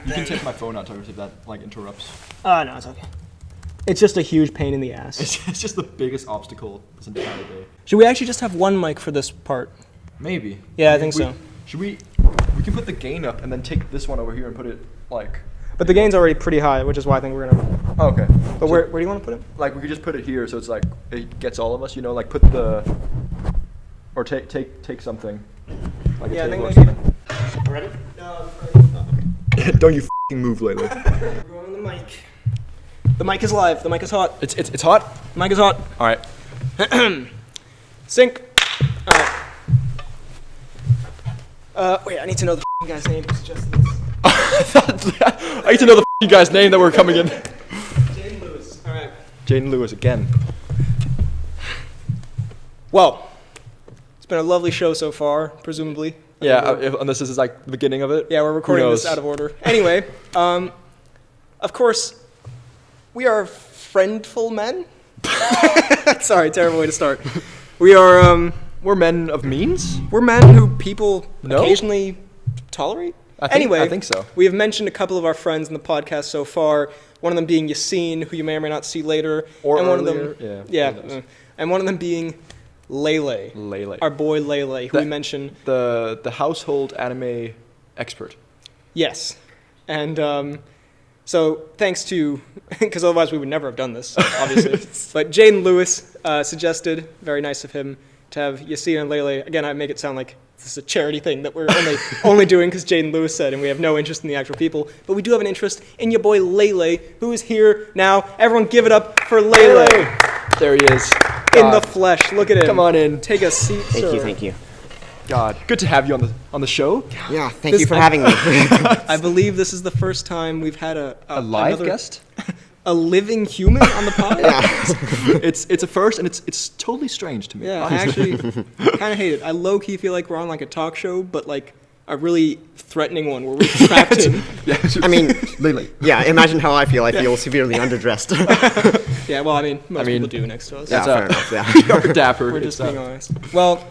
You can take my phone out, Tucker, if that like interrupts. No, it's okay. It's just a huge pain in the ass. It's just the biggest obstacle this entire day. Should we actually just have one mic for this part? Maybe. Yeah, I think so. Should we? We can put the gain up and then take this one over here and put it like. But the gain's already pretty high, which is why I think we're gonna. Oh, okay. But where do you want to put it? Like we could just put it here, so it's like it gets all of us. You know, like put the. Or take something. Like a table or something. Ready? Don't you f***ing move, Leilei. We're going on the mic. The mic is live. The mic is hot. It's hot. The mic is hot. All right. Sync. All right. Wait, I need to know the guy's name who suggested this. I need to know the guy's name that we're coming in. Jaden Lewis. All right. Jaden Lewis again. Well, it's been a lovely show so far, presumably. Yeah, unless this is like the beginning of it. Yeah, we're recording this out of order. Anyway, of course, we are friendful men. Sorry, terrible way to start. We are, we're men of means? We're men who people occasionally tolerate. I think so. We have mentioned a couple of our friends in the podcast so far. One of them being Yassine, who you may or may not see later. Or and earlier. One of them, and one of them being LEILEI. Our boy LEILEI, who we mentioned. The household anime expert. Yes. And so thanks to, because otherwise we would never have done this, obviously. But Jaden Lewis suggested, very nice of him, to have Yassine and LEILEI. Again, I make it sound like this is a charity thing that we're only doing because Jaden Lewis said, and we have no interest in the actual people. But we do have an interest in your boy LEILEI, who is here now. Everyone give it up for LEILEI. There he is. In the flesh. Look at him. Come on in. Take a seat, sir. Thank you. God, good to have you on the show. Yeah, thank you for having me. I believe this is the first time we've had a live guest, a living human on the pod. Yeah. It's a first, and it's totally strange to me. Yeah, I actually kind of hate it. I low key feel like we're on like a talk show, but like a really threatening one where we're trapped in. Yeah, I mean, LEILEI. Yeah, imagine how I feel. I feel severely underdressed. Yeah, well, I mean, most people do next to us. Yeah, fair enough. Yeah. You're dapper. We're just being honest. Well,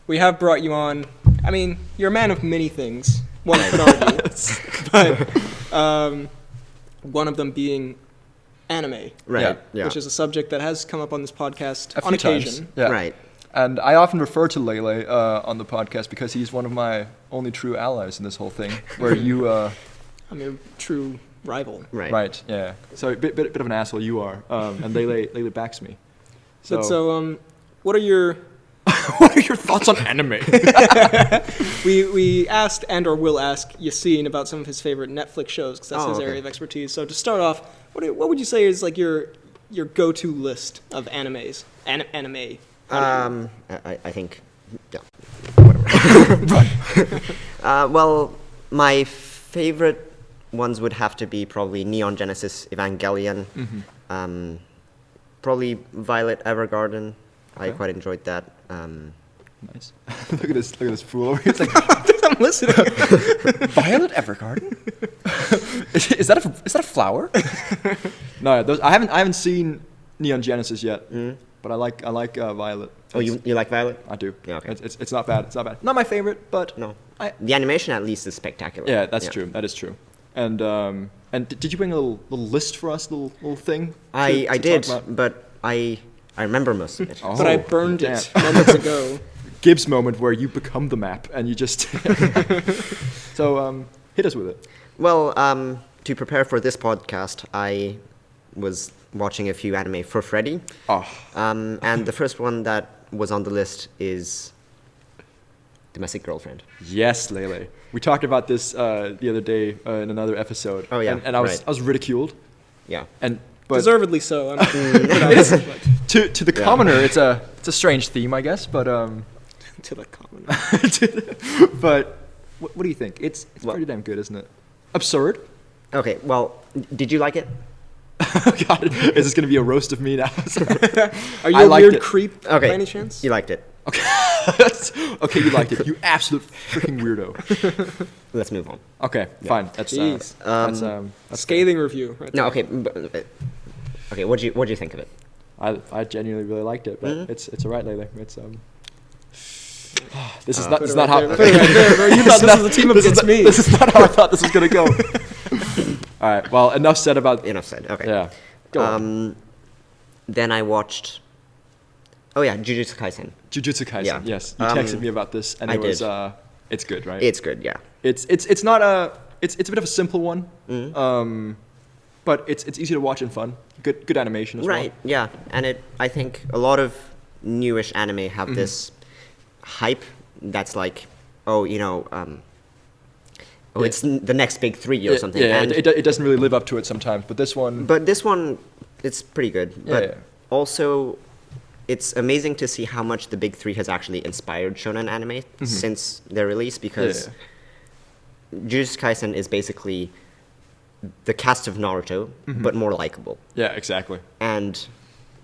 we have brought you on. I mean, you're a man of many things. One could argue, but one of them being anime, Right. Yeah. which is a subject that has come up on this podcast on few times. occasion. Yeah. Right. And I often refer to LEILEI on the podcast because he's one of my only true allies in this whole thing. Where you, I'm your true rival. Right. Right. Yeah. So a bit of an asshole you are, and LEILEI backs me. So, what are your what are your thoughts on anime? We asked and or will ask Yassine about some of his favorite Netflix shows because that's his area of expertise. So to start off, what would you say is like your go-to list of animes? Anime. I think, yeah, whatever. Well, my favorite ones would have to be probably Neon Genesis Evangelion, probably Violet Evergarden. Okay. I quite enjoyed that. Nice. Look at this fool over here. It's like, I'm listening. Violet Evergarden? is that a flower? No, I haven't seen Neon Genesis yet. But I like Violet. Oh, you like Violet? I do. Yeah, okay. It's not bad. It's not bad. Not my favorite, but no. The animation at least is spectacular. Yeah, that's true. That is true. And did you bring a little list for us, little thing? I did, but I remember most of it. Oh, but I burned it moments ago. Gibbs moment where you become the map and you just. So hit us with it. Well, to prepare for this podcast, I was watching a few anime for Freddy. And the first one that was on the list is Domestic Girlfriend. Yes, LEILEI. We talked about this the other day in another episode. Oh yeah, and I was ridiculed. Yeah, but deservedly so. It is to the commoner. It's a strange theme, I guess. But to the commoner. But what do you think? It's pretty damn good, isn't it? Absurd. Okay. Well, did you like it? Oh God, is this going to be a roast of me now? Are you a weird creep by any chance? You liked it. Okay. Okay, you liked it. You absolute freaking weirdo. Let's move on. Okay, fine. That's scathing review. Right no, okay. Okay, what do you think of it? I genuinely really liked it, but it's alright, LEILEI. It's This is not how. You thought this was a team against me. This is not how I thought this was gonna go. All right. Well, enough said about. Enough said. Okay. Yeah. Go on. Then I watched. Oh yeah, Jujutsu Kaisen. Jujutsu Kaisen. Yeah. Yes. You texted me about this, and I it was. did. It's good, right? It's good. Yeah. It's not a. It's a bit of a simple one. But it's easy to watch and fun. Good animation as well. Right. Yeah. And I think a lot of newish anime have this hype that's like, it's the next big 3 or something. Yeah, and it doesn't really live up to it sometimes, but this one... But this one, it's pretty good. But Yeah. also, it's amazing to see how much the big 3 has actually inspired shonen anime since their release, because Jujutsu Kaisen is basically the cast of Naruto, but more likable. Yeah, exactly. And,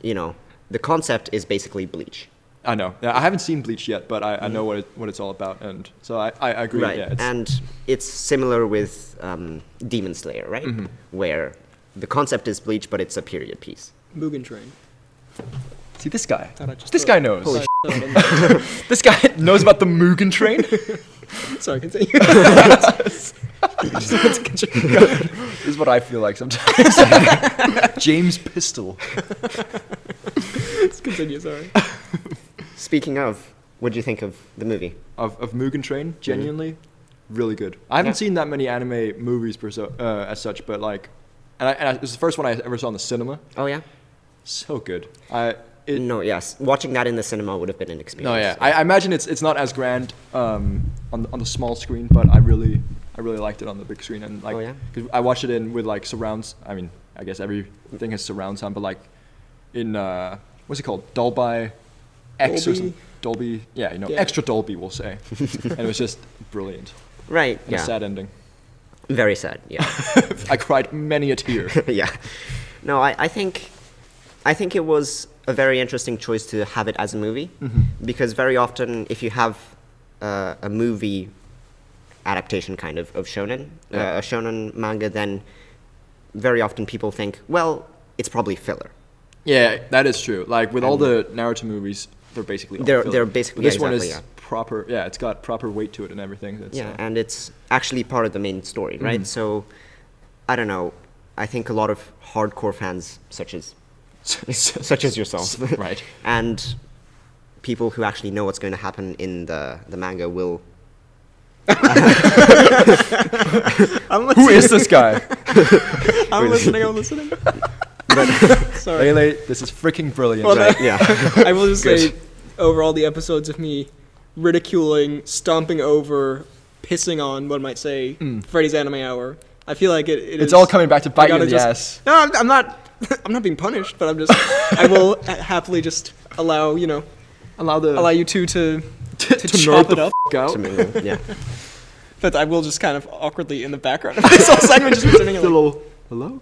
the concept is basically Bleach. I know. Yeah, I haven't seen Bleach yet, but I know what it's all about, and so I agree. Right. Yeah, and it's similar with Demon Slayer, right? Where the concept is Bleach, but it's a period piece. Mugen Train. see this guy. Just This throw- guy knows. Holy shit. This guy knows about the Mugen Train. Sorry, continue. This is what I feel like sometimes. James Pistol. Let's continue, sorry. Speaking of, what do you think of the movie? Of Mugen Train, genuinely, really good. I haven't seen that many anime movies as such, but like, it was the first one I ever saw in the cinema. Oh yeah. So good. Yes. Watching that in the cinema would have been an experience. No, yeah. I imagine it's not as grand on the small screen, but I really liked it on the big screen, and like, 'cause I watched it with like surrounds. I mean, I guess everything has surround sound, but like in what's it called, Dolby X or something. Dolby, yeah, extra Dolby, we'll say. And it was just brilliant. Right. And a sad ending. Very sad. Yeah. I cried many a tear. Yeah. No, I think it was a very interesting choice to have it as a movie, because very often if you have a movie adaptation kind of shonen, a shonen manga, then very often people think, well, it's probably filler. Yeah, that is true. Like with all the Naruto movies, they're basically all filler. They're basically, but this exactly, one is proper. Yeah, it's got proper weight to it and everything. And it's actually part of the main story, right? So I don't know. I think a lot of hardcore fans, such as yourself, right, and people who actually know what's going to happen in the manga will. Who is this guy? I'm listening. Sorry. Leilei, this is freaking brilliant. Well, right? Yeah. I will just say, over all the episodes of me ridiculing, stomping over, pissing on, one might say, Freddy's Anime Hour, I feel like it's all coming back to bite you in the ass. No, I'm not. I'm not being punished, but I will happily just allow you two to chop it up. Out. Yeah. But I will just kind of awkwardly in the background of this whole segment just pretending like, little hello.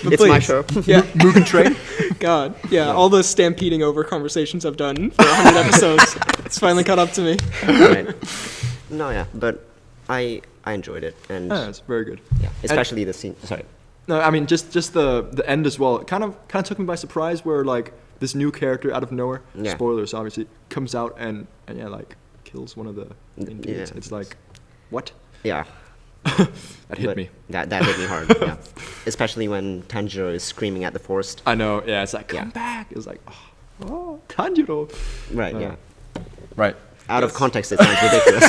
It's my show. Yeah. Mugen Train. God, yeah, all the stampeding over conversations I've done for 100 episodes, it's finally caught up to me. Right. No, yeah, but I enjoyed it, and It's very good. yeah, especially the scene. Sorry. No, I mean just the end as well. It kind of took me by surprise, where like this new character out of nowhere, spoilers obviously, comes out and like kills one of the main dudes. It's like, what? Yeah. That hit me. That hit me hard. Yeah. Especially when Tanjiro is screaming at the forest. I know. Yeah, it's like come back. It was like, oh Tanjiro. Right. Yeah. Right. Out of context, it sounds ridiculous.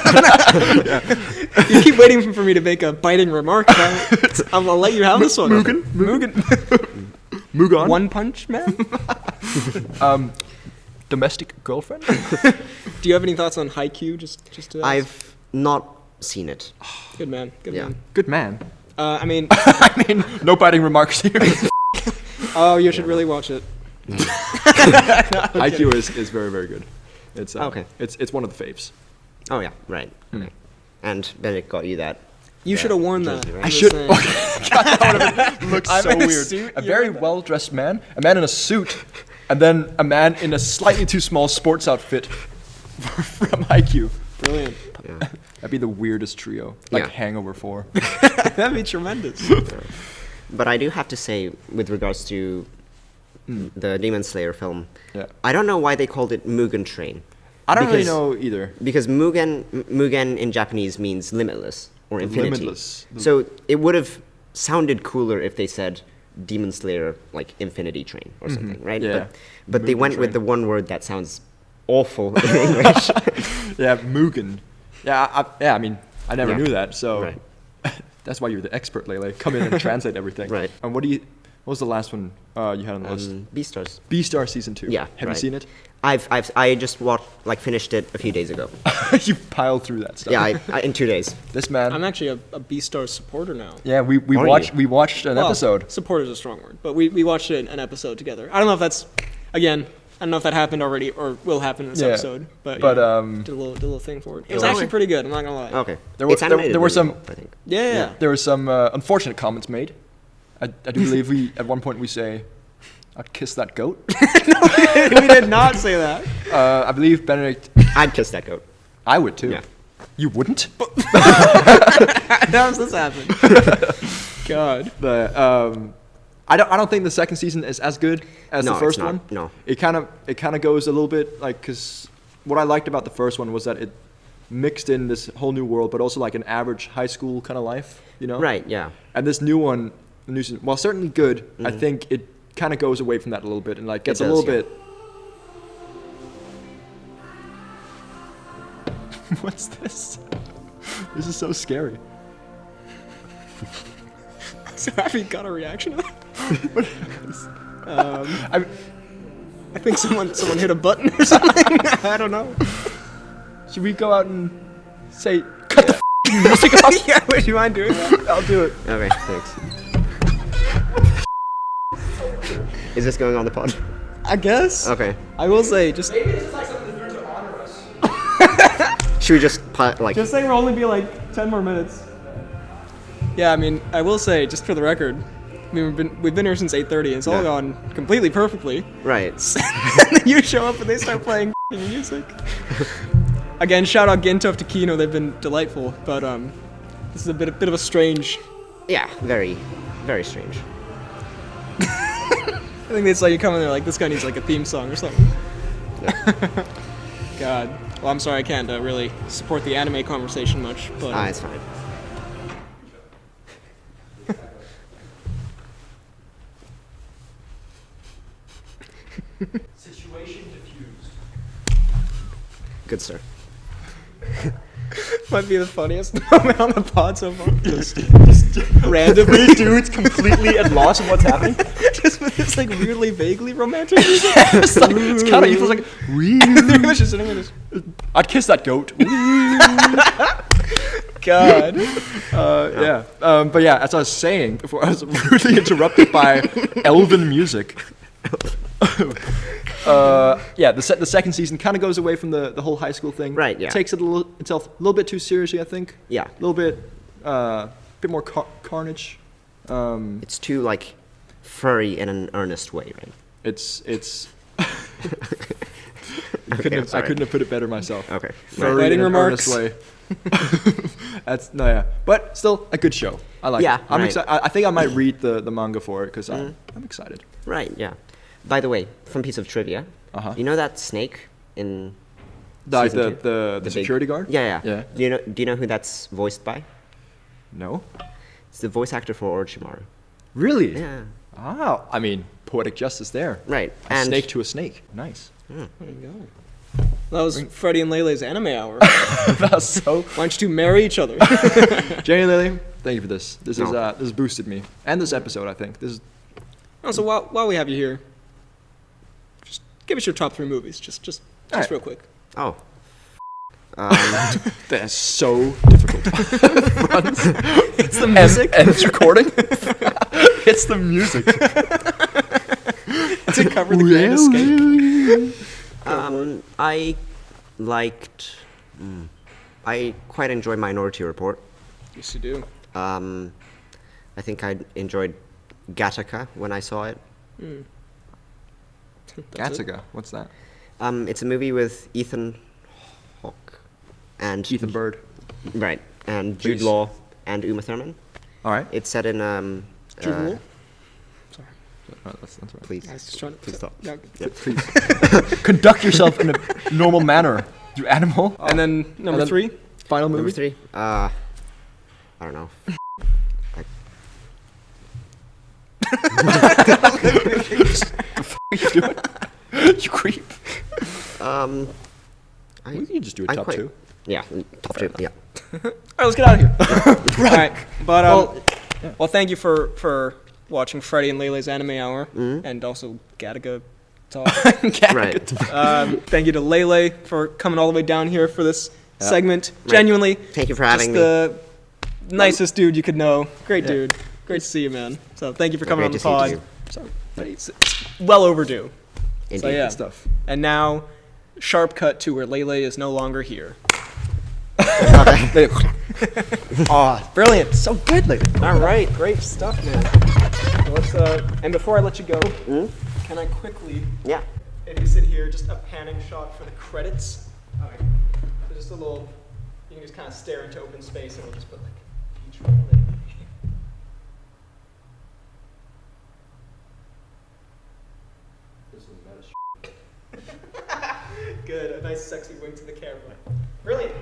You keep waiting for me to make a biting remark. I'll let you have this one. Mugen. One Punch Man. Domestic girlfriend. Do you have any thoughts on Haikyuu? Just to ask? I've not seen it. Good man. Good man. Good man. I mean, no biting remarks here. Oh, you should really watch it. Haikyuu is very, very good. It's okay. It's one of the faves. Oh yeah, right. Okay. And Benedict got you that. You should have worn that. jersey, right? I should. saying. God, that would have looked I'm so in a weird. suit, A you're very in that. well-dressed man, a man in a suit, and then a man in a slightly too small sports outfit from Haikyuu. Brilliant. Yeah. That'd be the weirdest trio, like Yeah. Hangover 4. That'd be tremendous. But I do have to say, with regards to the Demon Slayer film, Yeah. I don't know why they called it Mugen Train. I don't really Because- know either. Because Mugen in Japanese means limitless, or infinity. Limitless. So it would have sounded cooler if they said Demon Slayer, like Infinity Train or something, right? Yeah. But they Mugen went with Train. the one word that sounds awful in English. Yeah, Mugen. Yeah, I mean, I never Yeah. knew that, so Right. that's why you're the expert, Leilei. Come in and translate everything. Right. And what was the last one you had on the list? Beastars. Beastar season 2. Yeah. Have right. you seen it? I just finished it a few days ago. You piled through that stuff. Yeah, in 2 days. This man. I'm actually a Beastar supporter now. Yeah, we Are watched you? we watched an Well, episode. Supporter is a strong word, but we watched an episode together. I don't know if that's, again, I don't know if that happened already or will happen in this Yeah. episode, but But did a little thing for it. It was Oh, actually okay. pretty good. I'm not gonna lie. Okay. There were- It's animated there were really some- well, I think. Yeah. There were some unfortunate comments made. I do believe at one point we say, "I'd kiss that goat." We did not say that. I believe Benedict. I'd kiss that goat. I would too. Yeah. You wouldn't? How does this happen? God. But I don't think the second season is as good as No, the it's first not. one. No. It kind of goes a little bit like, because what I liked about the first one was that it mixed in this whole new world, but also like an average high school kind of life, you know? Right, yeah. And this new one, the new season, while certainly good, I think it kind of goes away from that a little bit and like gets a does, little yeah. bit. What's this? This is so scary. So have you got a reaction to that? I, I think someone hit a button or something. I don't know. should we go out and say, cut the music off? Yeah, would you mind doing that? I'll do it. Okay, thanks. Is this going on the pod? I guess. Okay. I will say, just Maybe this is like something to do to honor us. Should we just say we'll only be like 10 more minutes. Yeah, I mean, I will say, just for the record, I mean, we've been here since 8:30, and it's all Yeah. gone completely perfectly. Right. And then you show up and they start playing music. Again, shout out Gintov to Kino, they've been delightful, but this is a bit of a strange. Yeah, very, very strange. I think it's like you come in there like this guy needs like a theme song or something. God. Well, I'm sorry I can't really support the anime conversation much, but It's fine. Situation diffused. Good, sir. might be the funniest moment on the pod so far. Just Randomly, three dudes completely at loss of what's happening. just with this like weirdly, vaguely romantic music. It's kind of evil. It's like, Everyone's just sitting there just, I'd kiss that goat. God. Yeah. But yeah, as I was saying before, I was rudely interrupted by elven music. Yeah, the second season kind of goes away from the whole high school thing. Right, yeah. Takes it itself a little bit too seriously, I think. Yeah. A little bit more carnage. It's too like furry in an earnest way, right? It's. I'm I couldn't have put it better myself. Okay. Furry Writing in an remarks. earnest way. That's no, yeah, but still a good show. I like Yeah, it. I'm right. excited. I think I might read the manga for it because I'm excited. Right, yeah. By the way, fun piece of trivia. Uh-huh. You know that snake in Like season two? the big- security guard. Yeah, yeah. Yeah. Do you know who that's voiced by? No. It's the voice actor for Orochimaru. Really? Yeah. Oh, I mean, poetic justice there. Right. A snake to a snake. Nice. There you go. That was Freddie and Leilei's anime hour. That's so. Why don't you two marry each other? Jenny Lily, thank you for this. This No. is this boosted me and this episode. I think this is. Oh, so while we have you here, just give us your top 3 movies, just Alright. real quick. Oh. That's so difficult. It's the music and it's recording. It's the music. to cover the Grand Escape. I liked. I quite enjoyed Minority Report. Yes, you do. I think I enjoyed Gattaca when I saw it. That's it. Gattaca. What's that? It's a movie with Ethan Hawke and Ethan Bird. Right, and Jude Please. Law and Uma Thurman. All right. It's set in Jude Law? Sorry. That's right. Please, I was just trying to please stop. No. Please conduct yourself in a normal manner, you animal. And then number And then 3. Final movie. Number 3. I don't know. What are you doing? You creep. We can just do a top 2. Yeah, top 2. Yeah. All right, let's get out of here. All right, but well, thank you for watching Freddie and Leilei's Anime Hour, and also Gattaca Talk. Right. Thank you to Leilei for coming all the way down here for this segment. Right. Genuinely, thank you for having me. The nicest dude you could know. Great dude. Great to see you, man. So thank you for coming on the pod. So it's well overdue. Indeed. So yeah, stuff. And now, sharp cut to where Leilei is no longer here. Oh, brilliant! So good, Leilei. All right, great stuff, man. So let's and before I let you go, can I quickly? Yeah. If you sit here, just a panning shot for the credits. All right. So just a little. You can just kind of stare into open space, and we'll just put like feature Leilei. Good, a nice sexy wink to the camera. Brilliant.